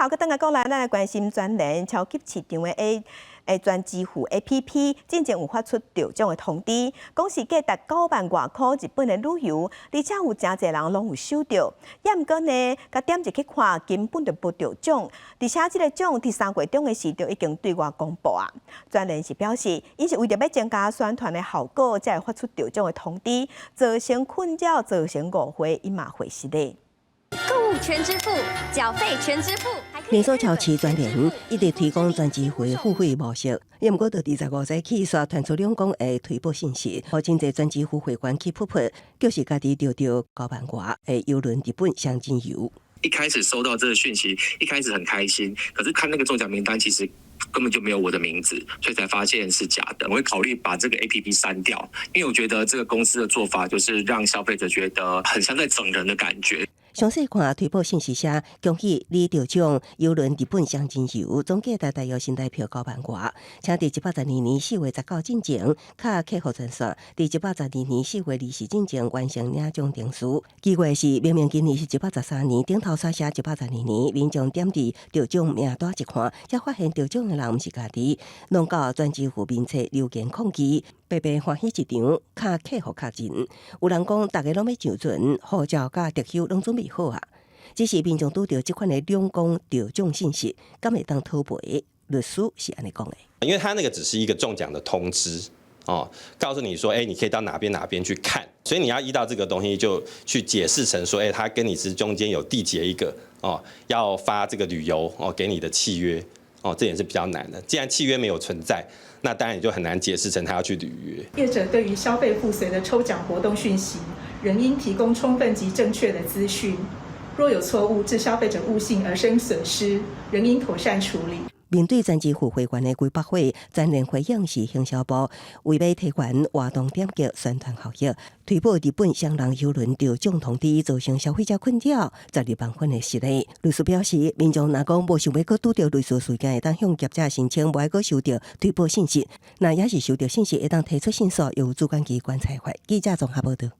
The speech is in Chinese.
好，佮等下讲来，咱来关心专联超级市场的专支付 APP， 之前有发出调涨的通知，讲是价值9万外块日本的旅游，而且有真侪人拢有收到。也毋过呢，甲点入去看，根本就无调涨，而且即个奖伫3月中的时就已经对外公布啊。专联是表示，因是为着要增加宣传的效果，才会发出调涨的通知，造成困扰，造成误会，伊嘛会是的。购物全支付，缴费全支付。民所超市专联一直推广专支付付费模式，也毋过到25日起，刷传出两公的推播信息，互真侪专支付会员去扑扑，就是家己钓到9万外的邮轮日本香精油。一开始收到这个讯息，一开始很开心，可是看那个中奖名单，其实根本就没有我的名字，所以才发现是假的。我会考虑把这个 APP 删掉，因为我觉得这个公司的做法就是让消费者觉得很像在整人的感觉。详细看推播信息写，恭喜你得奖邮轮日本香精油，总价值大约新台币9万外，请伫112年4月19进前，卡客户专线，伫112年4月24进前完成领奖证书。奇怪是，明明今年是113年，顶头写112年，民众点伫得奖名单一看，才发现得奖的人毋是家己，弄到专支付面册留言抗议。白白欢喜一场，卡客户卡人。有人讲，大家拢要上船，护照甲特休拢准备好啊。只是民众拄到这款的两公得奖信息，敢会当讨赔？律师是安尼讲的，因为他那个只是一个中奖的通知哦，告诉你说，你可以到哪边去看，所以你要依照这个东西就去解释成说，他跟你是中间有缔结一个哦，要发这个旅游哦给你的契约哦，这也是比较难的。既然契约没有存在，那当然也就很难解释成他要去履约。业者对于消费附随的抽奖活动讯息，仍应提供充分及正确的资讯。若有错误致消费者误信而生损失，仍应妥善处理。面对专支付会员的规百会，专联回应是行销部为要提悬活动点击宣传效益，推播日本双人邮轮得奖通知，造成消费者困扰，12万份的失利。律师表示，民众若讲无想要搁拄到类似事件，会当向业者申请，无爱搁收到推播信息。那也是收到信息，会当提出申诉，由主管机关裁决。记者综合报道。